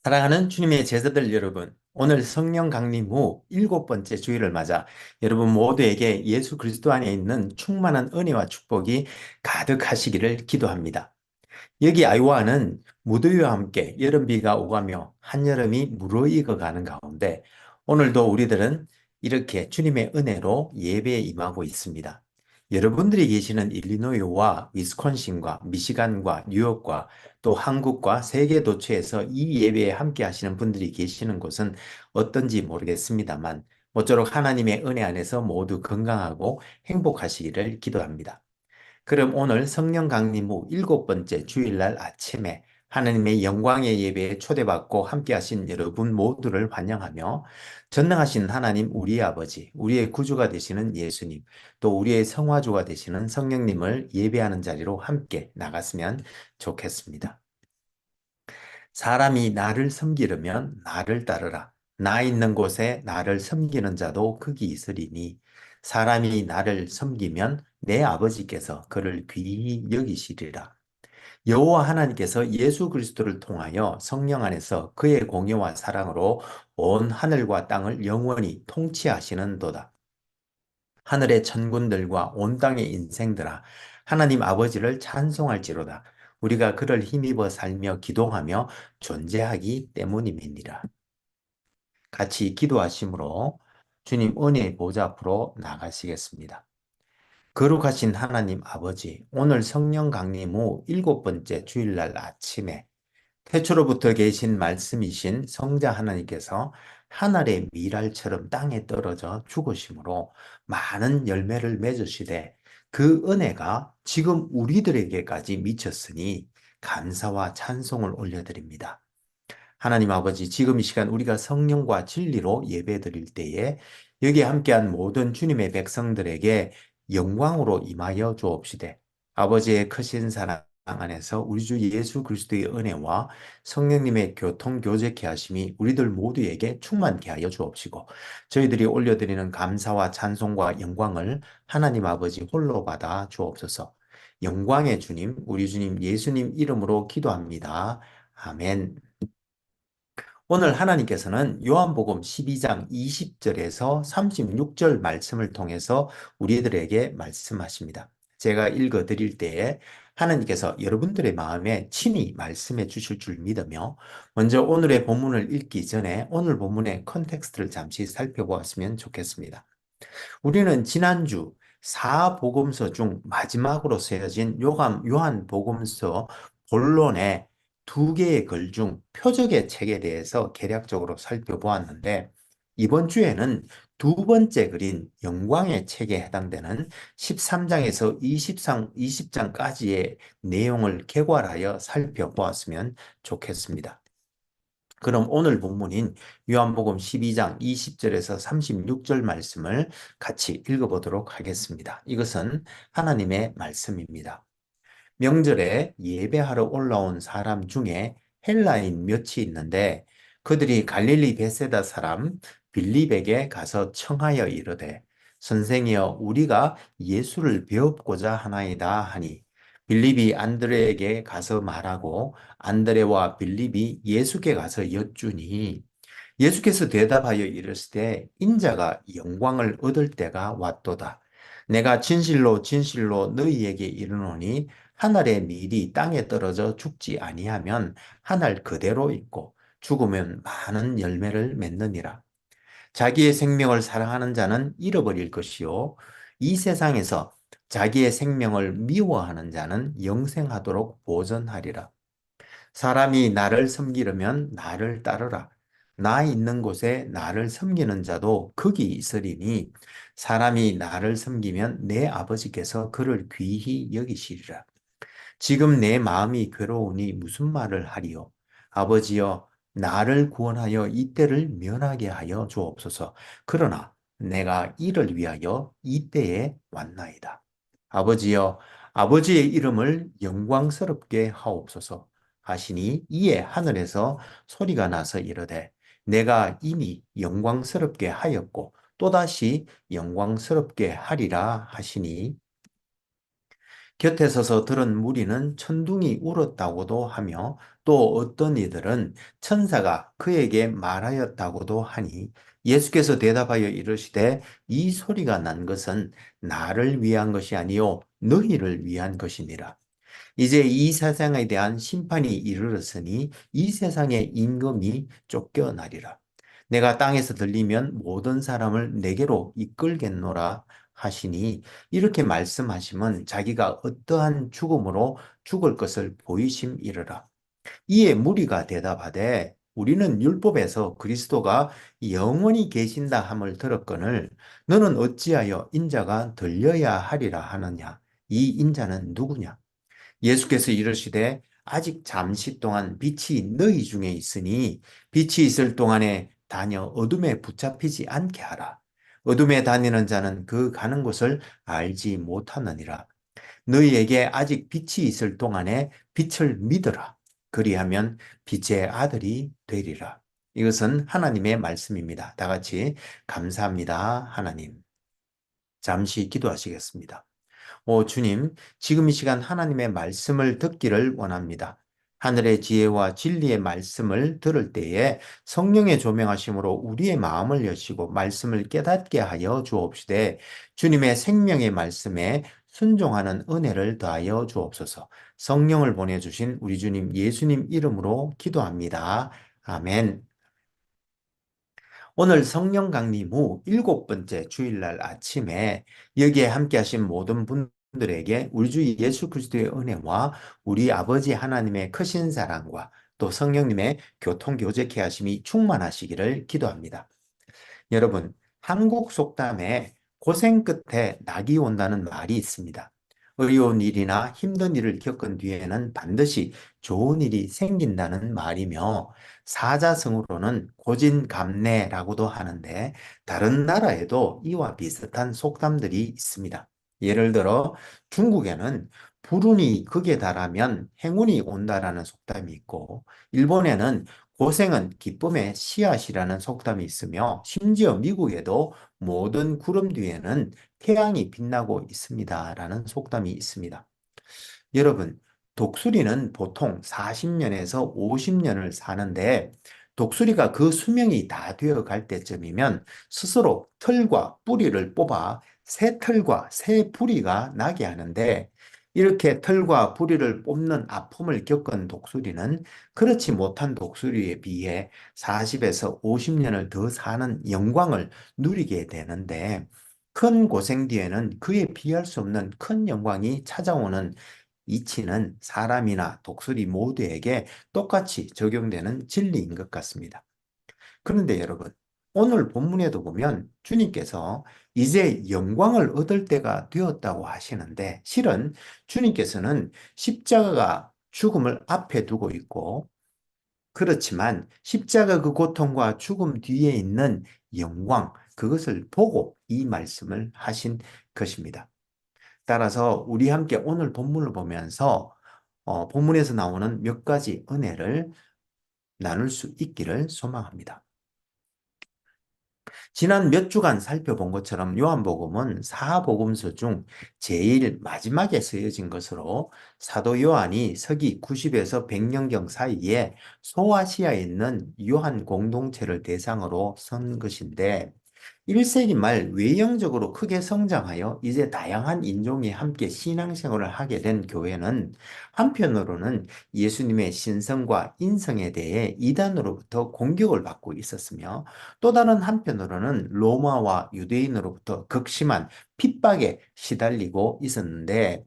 사랑하는 주님의 제자들 여러분, 오늘 성령 강림 후 일곱 번째 주일을 맞아 여러분 모두에게 예수 그리스도 안에 있는 충만한 은혜와 축복이 가득하시기를 기도합니다. 여기 아이오와는 무더위와 함께 여름비가 오가며 한여름이 무르익어가는 가운데 오늘도 우리들은 이렇게 주님의 은혜로 예배에 임하고 있습니다. 여러분들이 계시는 일리노이와 위스콘신과 미시간과 뉴욕과 또 한국과 세계 도처에서 이 예배에 함께 하시는 분들이 계시는 곳은 어떤지 모르겠습니다만 모쪼록 하나님의 은혜 안에서 모두 건강하고 행복하시기를 기도합니다. 그럼 오늘 성령 강림 후 일곱 번째 주일날 아침에 하나님의 영광의 예배에 초대받고 함께 하신 여러분 모두를 환영하며 전능하신 하나님 우리의 아버지, 우리의 구주가 되시는 예수님, 또 우리의 성화주가 되시는 성령님을 예배하는 자리로 함께 나갔으면 좋겠습니다. 사람이 나를 섬기려면 나를 따르라. 나 있는 곳에 나를 섬기는 자도 극이 있으리니 사람이 나를 섬기면 내 아버지께서 그를 귀히 여기시리라. 여호와 하나님께서 예수 그리스도를 통하여 성령 안에서 그의 공의와 사랑으로 온 하늘과 땅을 영원히 통치하시는도다. 하늘의 천군들과 온 땅의 인생들아 하나님 아버지를 찬송할지로다. 우리가 그를 힘입어 살며 기도하며 존재하기 때문임이니라. 같이 기도하심으로 주님 은혜의 보좌 앞으로 나가시겠습니다. 거룩하신 하나님 아버지, 오늘 성령 강림 후 일곱 번째 주일날 아침에 태초로부터 계신 말씀이신 성자 하나님께서 하늘의 밀알처럼 땅에 떨어져 죽으심으로 많은 열매를 맺으시되 그 은혜가 지금 우리들에게까지 미쳤으니 감사와 찬송을 올려드립니다. 하나님 아버지, 지금 이 시간 우리가 성령과 진리로 예배드릴 때에 여기에 함께한 모든 주님의 백성들에게 영광으로 임하여 주옵시되 아버지의 크신 사랑 안에서 우리 주 예수 그리스도의 은혜와 성령님의 교통 교제케 하심이 우리들 모두에게 충만케 하여 주옵시고 저희들이 올려드리는 감사와 찬송과 영광을 하나님 아버지 홀로 받아 주옵소서. 영광의 주님, 우리 주님 예수님 이름으로 기도합니다. 아멘. 오늘 하나님께서는 요한복음 12장 20절에서 36절 말씀을 통해서 우리들에게 말씀하십니다. 제가 읽어 드릴 때에 하나님께서 여러분들의 마음에 친히 말씀해 주실 줄 믿으며 먼저 오늘의 본문을 읽기 전에 오늘 본문의 컨텍스트를 잠시 살펴보았으면 좋겠습니다. 우리는 지난주 사복음서 중 마지막으로 쓰여진 요한복음서 본론의 두 개의 글 중 표적의 책에 대해서 개략적으로 살펴보았는데 이번 주에는 두 번째 글인 영광의 책에 해당되는 13장에서 20장까지의 내용을 개괄하여 살펴보았으면 좋겠습니다. 그럼 오늘 본문인 요한복음 12장 20절에서 36절 말씀을 같이 읽어보도록 하겠습니다. 이것은 하나님의 말씀입니다. 명절에 예배하러 올라온 사람 중에 헬라인 몇이 있는데 그들이 갈릴리 베세다 사람 빌립에게 가서 청하여 이르되 선생이여 우리가 예수를 배웁고자 하나이다 하니 빌립이 안드레에게 가서 말하고 안드레와 빌립이 예수께 가서 여쭈니 예수께서 대답하여 이르시되 인자가 영광을 얻을 때가 왔도다. 내가 진실로 진실로 너희에게 이르노니 하늘의 밀이 땅에 떨어져 죽지 아니하면 하늘 그대로 있고 죽으면 많은 열매를 맺느니라. 자기의 생명을 사랑하는 자는 잃어버릴 것이요 이 세상에서 자기의 생명을 미워하는 자는 영생하도록 보전하리라. 사람이 나를 섬기려면 나를 따르라. 나 있는 곳에 나를 섬기는 자도 극이 있으리니 사람이 나를 섬기면 내 아버지께서 그를 귀히 여기시리라. 지금 내 마음이 괴로우니 무슨 말을 하리요? 아버지여, 나를 구원하여 이때를 면하게 하여 주옵소서. 그러나 내가 이를 위하여 이때에 왔나이다. 아버지여, 아버지의 이름을 영광스럽게 하옵소서 하시니 이에 하늘에서 소리가 나서 이르되 내가 이미 영광스럽게 하였고 또다시 영광스럽게 하리라 하시니 곁에 서서 들은 무리는 천둥이 울었다고도 하며 또 어떤 이들은 천사가 그에게 말하였다고도 하니 예수께서 대답하여 이르시되 이 소리가 난 것은 나를 위한 것이 아니요 너희를 위한 것이니라. 이제 이 세상에 대한 심판이 이르렀으니 이 세상의 임금이 쫓겨나리라. 내가 땅에서 들리면 모든 사람을 내게로 이끌겠노라 하시니 이렇게 말씀하시면 자기가 어떠한 죽음으로 죽을 것을 보이심이르라. 이에 무리가 대답하되 우리는 율법에서 그리스도가 영원히 계신다 함을 들었거늘 너는 어찌하여 인자가 들려야 하리라 하느냐. 이 인자는 누구냐? 예수께서 이르시되 아직 잠시 동안 빛이 너희 중에 있으니 빛이 있을 동안에 다녀 어둠에 붙잡히지 않게 하라. 어둠에 다니는 자는 그 가는 곳을 알지 못하느니라. 너희에게 아직 빛이 있을 동안에 빛을 믿으라. 그리하면 빛의 아들이 되리라. 이것은 하나님의 말씀입니다. 다 같이 감사합니다, 하나님. 잠시 기도하시겠습니다. 오 주님, 지금 이 시간 하나님의 말씀을 듣기를 원합니다. 하늘의 지혜와 진리의 말씀을 들을 때에 성령의 조명하심으로 우리의 마음을 여시고 말씀을 깨닫게 하여 주옵시되 주님의 생명의 말씀에 순종하는 은혜를 더하여 주옵소서. 성령을 보내주신 우리 주님 예수님 이름으로 기도합니다. 아멘. 오늘 성령 강림 후 일곱 번째 주일날 아침에 여기에 함께 하신 모든 분들에게 우리 주 예수 그리스도의 은혜와 우리 아버지 하나님의 크신 사랑과 또 성령님의 교통교제케 하심이 충만하시기를 기도합니다. 여러분, 한국 속담에 고생 끝에 낙이 온다는 말이 있습니다. 어려운 일이나 힘든 일을 겪은 뒤에는 반드시 좋은 일이 생긴다는 말이며 사자성어로는 고진감래라고도 하는데 다른 나라에도 이와 비슷한 속담들이 있습니다. 예를 들어 중국에는 불운이 극에 달하면 행운이 온다라는 속담이 있고 일본에는 고생은 기쁨의 씨앗이라는 속담이 있으며 심지어 미국에도 모든 구름 뒤에는 태양이 빛나고 있습니다라는 속담이 있습니다. 여러분, 독수리는 보통 40년에서 50년을 사는데 독수리가 그 수명이 다 되어 갈 때쯤이면 스스로 털과 뿌리를 뽑아 새 털과 새 뿌리가 나게 하는데 이렇게 털과 뿌리를 뽑는 아픔을 겪은 독수리는 그렇지 못한 독수리에 비해 40에서 50년을 더 사는 영광을 누리게 되는데 큰 고생 뒤에는 그에 비할 수 없는 큰 영광이 찾아오는 이치는 사람이나 독수리 모두에게 똑같이 적용되는 진리인 것 같습니다. 그런데 여러분, 오늘 본문에도 보면 주님께서 이제 영광을 얻을 때가 되었다고 하시는데 실은 주님께서는 십자가가 죽음을 앞에 두고 있고 그렇지만 십자가 그 고통과 죽음 뒤에 있는 영광, 그것을 보고 이 말씀을 하신 것입니다. 따라서 우리 함께 오늘 본문을 보면서 본문에서 나오는 몇 가지 은혜를 나눌 수 있기를 소망합니다. 지난 몇 주간 살펴본 것처럼 요한복음은 사복음서 중 제일 마지막에 쓰여진 것으로 사도 요한이 서기 90에서 100년경 사이에 소아시아에 있는 요한 공동체를 대상으로 쓴 것인데 1세기 말 외형적으로 크게 성장하여 이제 다양한 인종이 함께 신앙생활을 하게 된 교회는 한편으로는 예수님의 신성과 인성에 대해 이단으로부터 공격을 받고 있었으며 또 다른 한편으로는 로마와 유대인으로부터 극심한 핍박에 시달리고 있었는데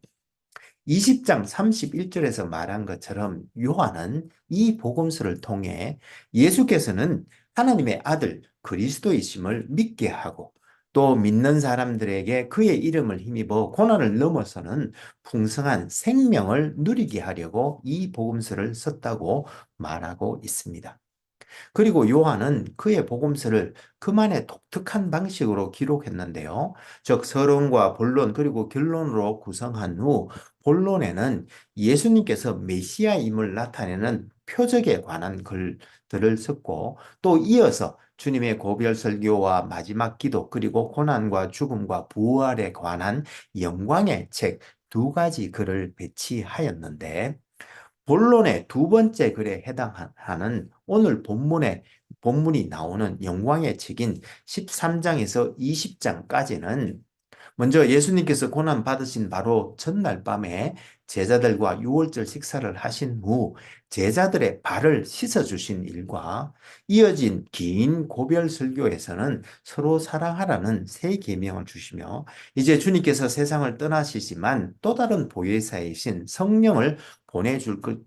20장 31절에서 말한 것처럼 요한은 이 복음서를 통해 예수께서는 하나님의 아들 그리스도이심을 믿게 하고 또 믿는 사람들에게 그의 이름을 힘입어 고난을 넘어서는 풍성한 생명을 누리게 하려고 이 복음서를 썼다고 말하고 있습니다. 그리고 요한은 그의 복음서를 그만의 독특한 방식으로 기록했는데요. 즉 서론과 본론 그리고 결론으로 구성한 후 본론에는 예수님께서 메시아임을 나타내는 표적에 관한 글들을 썼고 또 이어서 주님의 고별 설교와 마지막 기도 그리고 고난과 죽음과 부활에 관한 영광의 책 두 가지 글을 배치하였는데 본론의 두 번째 글에 해당하는 오늘 본문이 나오는 영광의 책인 13장에서 20장까지는 먼저 예수님께서 고난 받으신 바로 전날 밤에 제자들과 유월절 식사를 하신 후 제자들의 발을 씻어 주신 일과 이어진 긴 고별 설교에서는 서로 사랑하라는 새 계명을 주시며 이제 주님께서 세상을 떠나시지만 또 다른 보혜사이신 성령을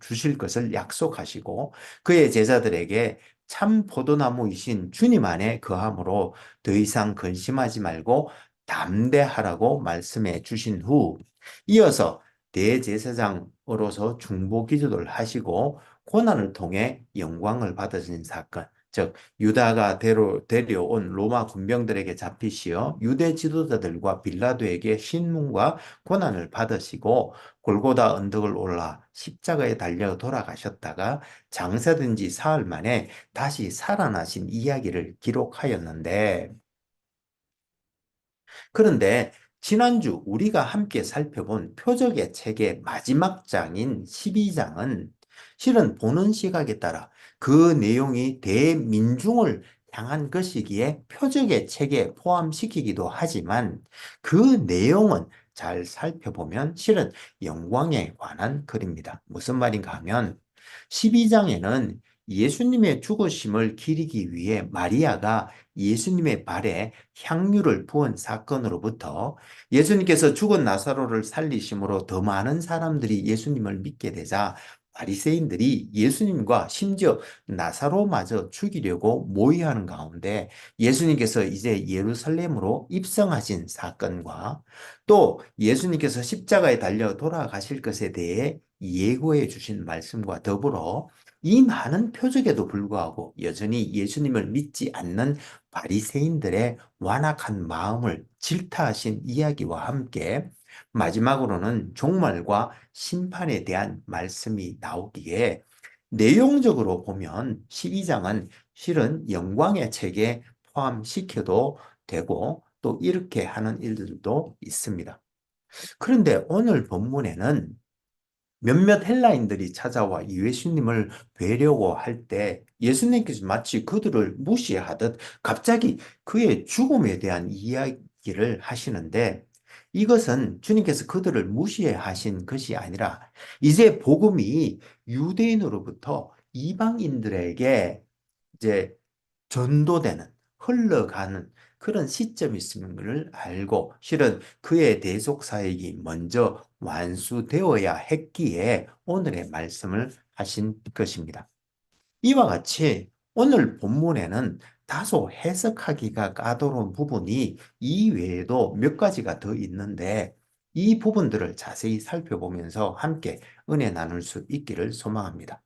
주실 것을 약속하시고 그의 제자들에게 참 포도나무이신 주님 안에 거함으로 더 이상 근심하지 말고 담대하라고 말씀해 주신 후 이어서 대제사장으로서 중보 기도를 하시고 고난을 통해 영광을 받으신 사건, 즉 유다가 데려온 로마 군병들에게 잡히시어 유대 지도자들과 빌라도에게 신문과 고난을 받으시고 골고다 언덕을 올라 십자가에 달려 돌아가셨다가 장사된 지 사흘 만에 다시 살아나신 이야기를 기록하였는데 그런데 지난주 우리가 함께 살펴본 표적의 책의 마지막 장인 12장은 실은 보는 시각에 따라 그 내용이 대민중을 향한 것이기에 표적의 책에 포함시키기도 하지만 그 내용은 잘 살펴보면 실은 영광에 관한 글입니다. 무슨 말인가 하면 12장에는 예수님의 죽으심을 기리기 위해 마리아가 예수님의 발에 향유를 부은 사건으로부터 예수님께서 죽은 나사로를 살리심으로 더 많은 사람들이 예수님을 믿게 되자 바리새인들이 예수님과 심지어 나사로마저 죽이려고 모의하는 가운데 예수님께서 이제 예루살렘으로 입성하신 사건과 또 예수님께서 십자가에 달려 돌아가실 것에 대해 예고해 주신 말씀과 더불어 이 많은 표적에도 불구하고 여전히 예수님을 믿지 않는 바리새인들의 완악한 마음을 질타하신 이야기와 함께 마지막으로는 종말과 심판에 대한 말씀이 나오기에 내용적으로 보면 12장은 실은 영광의 책에 포함시켜도 되고 또 이렇게 하는 일들도 있습니다. 그런데 오늘 본문에는 몇몇 헬라인들이 찾아와 예수님을 뵈려고 할 때 예수님께서 마치 그들을 무시하듯 갑자기 그의 죽음에 대한 이야기를 하시는데 이것은 주님께서 그들을 무시하신 것이 아니라 이제 복음이 유대인으로부터 이방인들에게 이제 전도되는, 흘러가는 그런 시점이 있음을 알고 실은 그의 대속 사역이 먼저 완수되어야 했기에 오늘의 말씀을 하신 것입니다. 이와 같이 오늘 본문에는 다소 해석하기가 까다로운 부분이 이 외에도 몇 가지가 더 있는데 이 부분들을 자세히 살펴보면서 함께 은혜 나눌 수 있기를 소망합니다.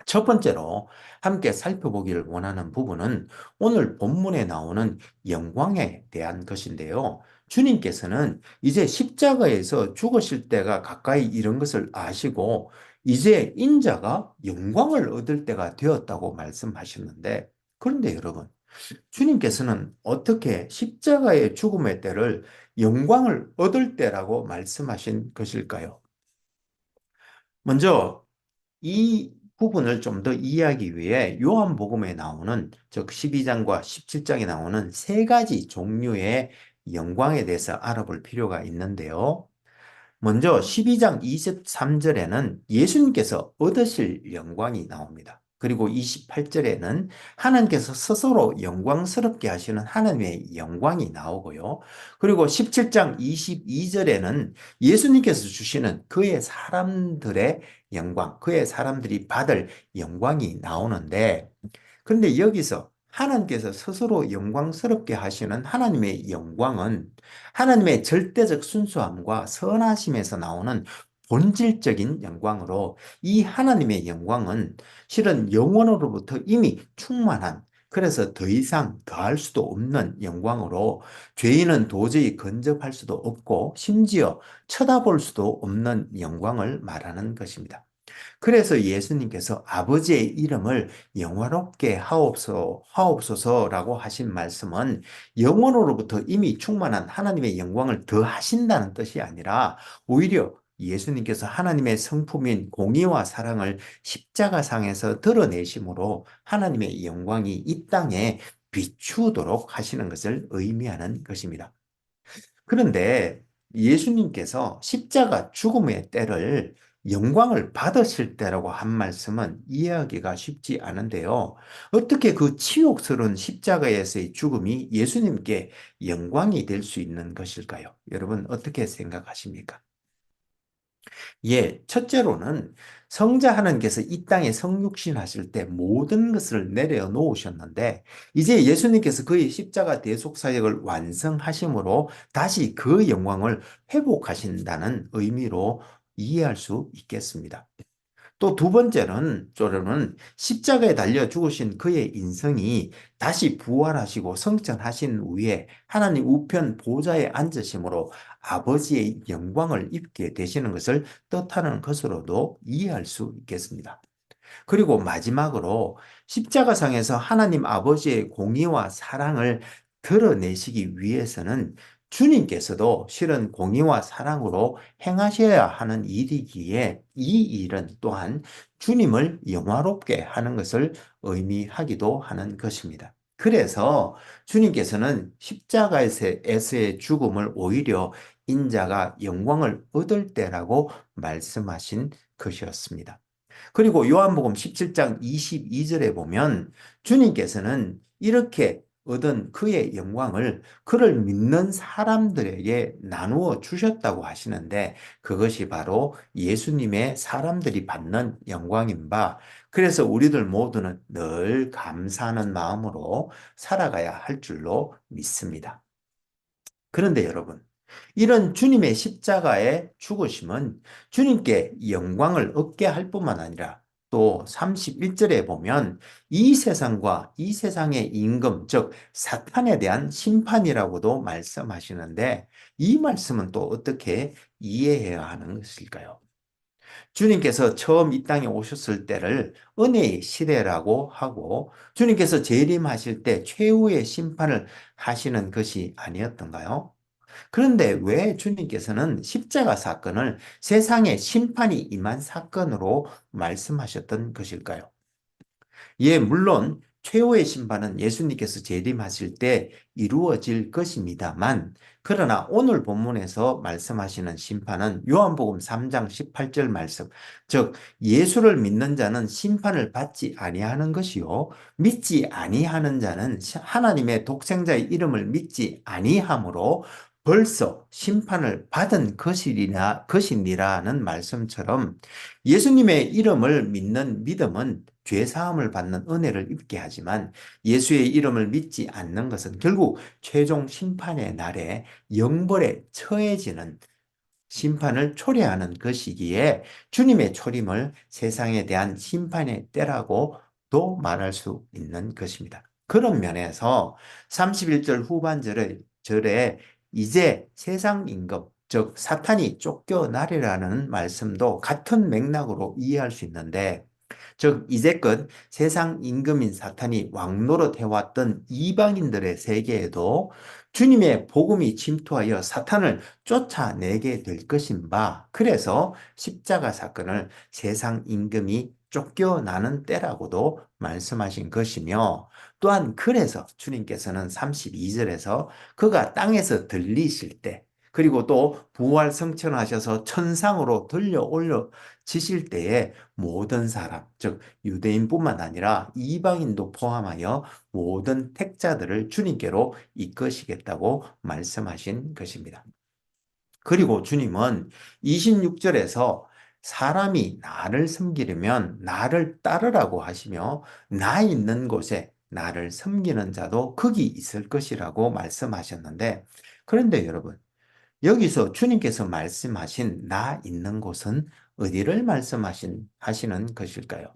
첫 번째로 함께 살펴보기를 원하는 부분은 오늘 본문에 나오는 영광에 대한 것인데요. 주님께서는 이제 십자가에서 죽으실 때가 가까이 이른 것을 아시고 이제 인자가 영광을 얻을 때가 되었다고 말씀하셨는데 그런데 여러분, 주님께서는 어떻게 십자가의 죽음의 때를 영광을 얻을 때라고 말씀하신 것일까요? 먼저 이 부분을 좀 더 이해하기 위해 요한복음에 나오는 즉 12장과 17장에 나오는 세 가지 종류의 영광에 대해서 알아볼 필요가 있는데요. 먼저 12장 23절에는 예수님께서 얻으실 영광이 나옵니다. 그리고 28절에는 하나님께서 스스로 영광스럽게 하시는 하나님의 영광이 나오고요. 그리고 17장 22절에는 예수님께서 주시는 그의 사람들의 영광, 그의 사람들이 받을 영광이 나오는데 그런데 여기서 하나님께서 스스로 영광스럽게 하시는 하나님의 영광은 하나님의 절대적 순수함과 선하심에서 나오는 본질적인 영광으로 이 하나님의 영광은 실은 영원으로부터 이미 충만한 그래서 더 이상 더할 수도 없는 영광으로 죄인은 도저히 근접할 수도 없고 심지어 쳐다볼 수도 없는 영광을 말하는 것입니다. 그래서 예수님께서 아버지의 이름을 영화롭게 하옵소서라고 하신 말씀은 영원으로부터 이미 충만한 하나님의 영광을 더하신다는 뜻이 아니라 오히려 예수님께서 하나님의 성품인 공의와 사랑을 십자가상에서 드러내심으로 하나님의 영광이 이 땅에 비추도록 하시는 것을 의미하는 것입니다. 그런데 예수님께서 십자가 죽음의 때를 영광을 받으실 때라고 한 말씀은 이해하기가 쉽지 않은데요. 어떻게 그 치욕스러운 십자가에서의 죽음이 예수님께 영광이 될 수 있는 것일까요? 여러분 어떻게 생각하십니까? 예, 첫째로는 성자 하나님께서 이 땅에 성육신 하실 때 모든 것을 내려놓으셨는데 이제 예수님께서 그의 십자가 대속 사역을 완성하심으로 다시 그 영광을 회복하신다는 의미로 이해할 수 있겠습니다. 또 두 번째로는 십자가에 달려 죽으신 그의 인성이 다시 부활하시고 성천하신 후에 하나님 우편 보좌에 앉으심으로 아버지의 영광을 입게 되시는 것을 뜻하는 것으로도 이해할 수 있겠습니다. 그리고 마지막으로 십자가상에서 하나님 아버지의 공의와 사랑을 드러내시기 위해서는 주님께서도 실은 공의와 사랑으로 행하셔야 하는 일이기에 이 일은 또한 주님을 영화롭게 하는 것을 의미하기도 하는 것입니다. 그래서 주님께서는 십자가에서의 죽음을 오히려 인자가 영광을 얻을 때라고 말씀하신 것이었습니다. 그리고 요한복음 17장 22절에 보면 주님께서는 이렇게 얻은 그의 영광을 그를 믿는 사람들에게 나누어 주셨다고 하시는데 그것이 바로 예수님의 사람들이 받는 영광인 바 그래서 우리들 모두는 늘 감사하는 마음으로 살아가야 할 줄로 믿습니다. 그런데 여러분, 이런 주님의 십자가의 죽으심은 주님께 영광을 얻게 할 뿐만 아니라 또 31절에 보면 이 세상과 이 세상의 임금, 즉 사탄에 대한 심판이라고도 말씀하시는데 이 말씀은 또 어떻게 이해해야 하는 것일까요? 주님께서 처음 이 땅에 오셨을 때를 은혜의 시대라고 하고 주님께서 재림하실 때 최후의 심판을 하시는 것이 아니었던가요? 그런데 왜 주님께서는 십자가 사건을 세상에 심판이 임한 사건으로 말씀하셨던 것일까요? 예, 물론 최후의 심판은 예수님께서 재림하실 때 이루어질 것입니다만, 그러나 오늘 본문에서 말씀하시는 심판은 요한복음 3장 18절 말씀, 즉 예수를 믿는 자는 심판을 받지 아니하는 것이요, 믿지 아니하는 자는 하나님의 독생자의 이름을 믿지 아니하므로 벌써 심판을 받은 것이니라는 말씀처럼 예수님의 이름을 믿는 믿음은 죄 사함을 받는 은혜를 입게 하지만 예수의 이름을 믿지 않는 것은 결국 최종 심판의 날에 영벌에 처해지는 심판을 초래하는 것이기에 주님의 초림을 세상에 대한 심판의 때라고도 말할 수 있는 것입니다. 그런 면에서 31절 후반절에 이제 세상 임금, 즉 사탄이 쫓겨나리라는 말씀도 같은 맥락으로 이해할 수 있는데 즉 이제껏 세상 임금인 사탄이 왕노릇 해왔던 이방인들의 세계에도 주님의 복음이 침투하여 사탄을 쫓아내게 될 것인 바 그래서 십자가 사건을 세상 임금이 쫓겨나는 때라고도 말씀하신 것이며 또한 그래서 주님께서는 32절에서 그가 땅에서 들리실 때 그리고 또 부활 승천하셔서 천상으로 들려 올려지실 때에 모든 사람, 즉 유대인뿐만 아니라 이방인도 포함하여 모든 택자들을 주님께로 이끄시겠다고 말씀하신 것입니다. 그리고 주님은 26절에서 사람이 나를 섬기려면 나를 따르라고 하시며 나 있는 곳에 나를 섬기는 자도 거기 있을 것이라고 말씀하셨는데 그런데 여러분 여기서 주님께서 말씀하신 나 있는 곳은 어디를 하시는 것일까요?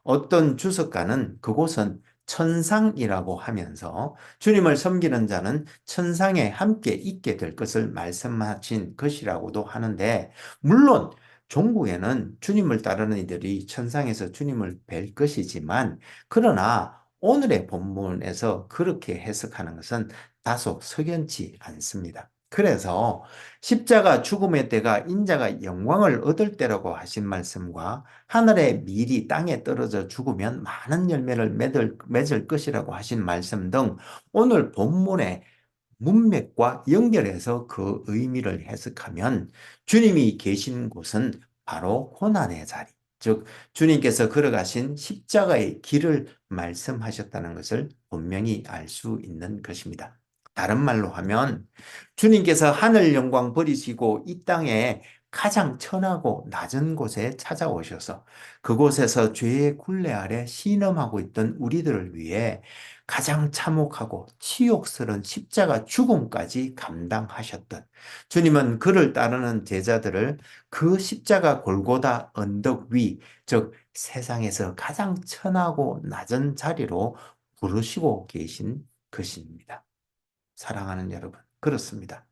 어떤 주석가는 그곳은 천상이라고 하면서 주님을 섬기는 자는 천상에 함께 있게 될 것을 말씀하신 것이라고도 하는데, 물론 종국에는 주님을 따르는 이들이 천상에서 주님을 뵐 것이지만, 그러나 오늘의 본문에서 그렇게 해석하는 것은 다소 석연치 않습니다. 그래서 십자가 죽음의 때가 인자가 영광을 얻을 때라고 하신 말씀과 하늘의 밀이 땅에 떨어져 죽으면 많은 열매를 맺을 것이라고 하신 말씀 등 오늘 본문의 문맥과 연결해서 그 의미를 해석하면 주님이 계신 곳은 바로 고난의 자리, 즉 주님께서 걸어가신 십자가의 길을 말씀하셨다는 것을 분명히 알 수 있는 것입니다. 다른 말로 하면 주님께서 하늘 영광 버리시고 이 땅에 가장 천하고 낮은 곳에 찾아오셔서 그곳에서 죄의 굴레 아래 신음하고 있던 우리들을 위해 가장 참혹하고 치욕스러운 십자가 죽음까지 감당하셨던 주님은 그를 따르는 제자들을 그 십자가 골고다 언덕 위, 즉 세상에서 가장 천하고 낮은 자리로 부르시고 계신 것입니다. 사랑하는 여러분, 그렇습니다.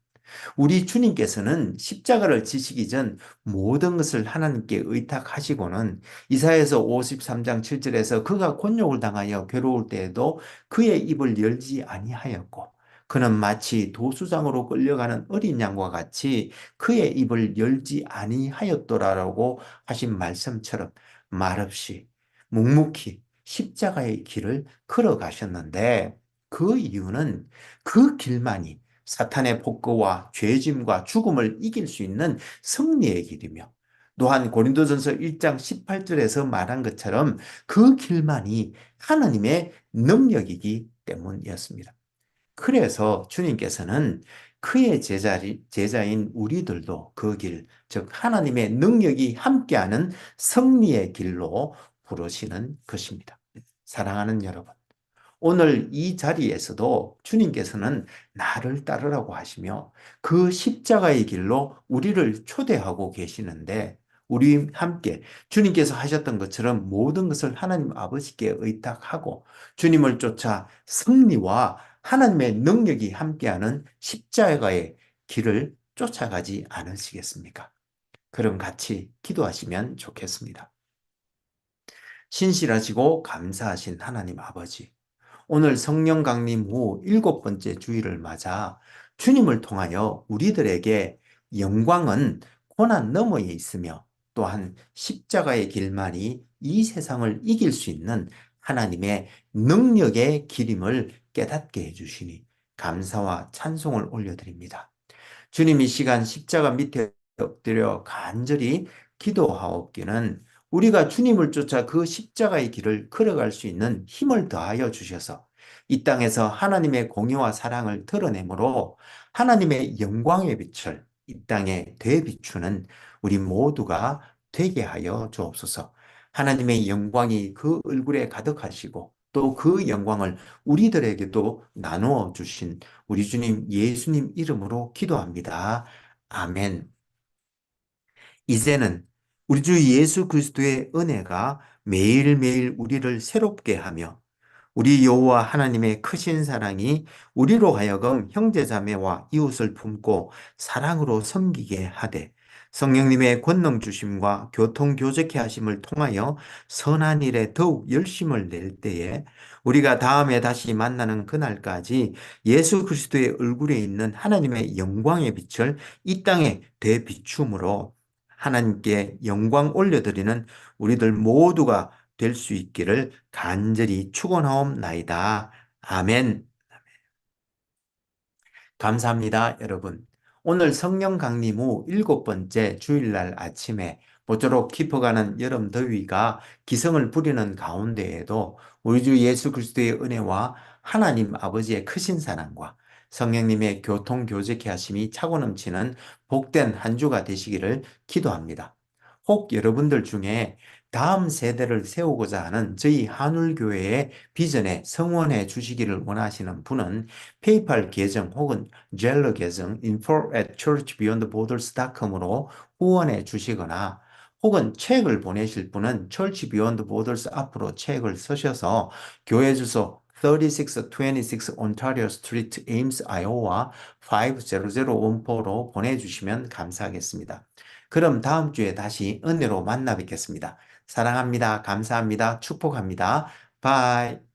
우리 주님께서는 십자가를 지시기 전 모든 것을 하나님께 의탁하시고는 이사야서 53장 7절에서 그가 곤욕을 당하여 괴로울 때에도 그의 입을 열지 아니하였고 그는 마치 도수장으로 끌려가는 어린 양과 같이 그의 입을 열지 아니하였더라라고 하신 말씀처럼 말없이 묵묵히 십자가의 길을 걸어가셨는데, 그 이유는 그 길만이 사탄의 폭거와 죄짐과 죽음을 이길 수 있는 승리의 길이며, 또한 고린도전서 1장 18절에서 말한 것처럼 그 길만이 하나님의 능력이기 때문이었습니다. 그래서 주님께서는 그의 제자인 우리들도 그 길, 즉 하나님의 능력이 함께하는 승리의 길로 부르시는 것입니다. 사랑하는 여러분, 오늘 이 자리에서도 주님께서는 나를 따르라고 하시며 그 십자가의 길로 우리를 초대하고 계시는데, 우리 함께 주님께서 하셨던 것처럼 모든 것을 하나님 아버지께 의탁하고 주님을 쫓아 승리와 하나님의 능력이 함께하는 십자가의 길을 쫓아가지 않으시겠습니까? 그럼 같이 기도하시면 좋겠습니다. 신실하시고 감사하신 하나님 아버지, 오늘 성령 강림 후 7번째 주일을 맞아 주님을 통하여 우리들에게 영광은 고난 너머에 있으며 또한 십자가의 길만이 이 세상을 이길 수 있는 하나님의 능력의 길임을 깨닫게 해주시니 감사와 찬송을 올려드립니다. 주님, 이 시간 십자가 밑에 엎드려 간절히 기도하옵기는 우리가 주님을 쫓아 그 십자가의 길을 걸어갈 수 있는 힘을 더하여 주셔서 이 땅에서 하나님의 공의와 사랑을 드러내므로 하나님의 영광의 빛을 이 땅에 되비추는 우리 모두가 되게 하여 주옵소서. 하나님의 영광이 그 얼굴에 가득하시고 또 그 영광을 우리들에게도 나누어 주신 우리 주님 예수님 이름으로 기도합니다. 아멘. 이제는 우리 주 예수 그리스도의 은혜가 매일매일 우리를 새롭게 하며 우리 여호와 하나님의 크신 사랑이 우리로 하여금 형제자매와 이웃을 품고 사랑으로 섬기게 하되 성령님의 권능 주심과 교통 교제케 하심을 통하여 선한 일에 더욱 열심을 낼 때에 우리가 다음에 다시 만나는 그날까지 예수 그리스도의 얼굴에 있는 하나님의 영광의 빛을 이 땅에 되비춤으로 하나님께 영광 올려드리는 우리들 모두가 될 수 있기를 간절히 축원하옵나이다. 아멘. 감사합니다, 여러분. 오늘 성령 강림 후 7번째 주일날 아침에 모쪼록 깊어가는 여름 더위가 기승을 부리는 가운데에도 우리 주 예수 그리스도의 은혜와 하나님 아버지의 크신 사랑과 성령님의 교통 교제케 하심이 차고 넘치는 복된 한 주가 되시기를 기도합니다. 혹 여러분들 중에 다음 세대를 세우고자 하는 저희 한울교회의 비전에 성원해 주시기를 원하시는 분은 페이팔 계정 혹은 젤러 계정 info@churchbeyondborders.com으로 후원해 주시거나, 혹은 책을 보내실 분은 Church Beyond Borders 앞으로 책을 쓰셔서 교회 주소 3626 Ontario Street, Ames, Iowa 50014로 보내주시면 감사하겠습니다. 그럼 다음 주에 다시 은혜로 만나 뵙겠습니다. 사랑합니다. 감사합니다. 축복합니다. 바이.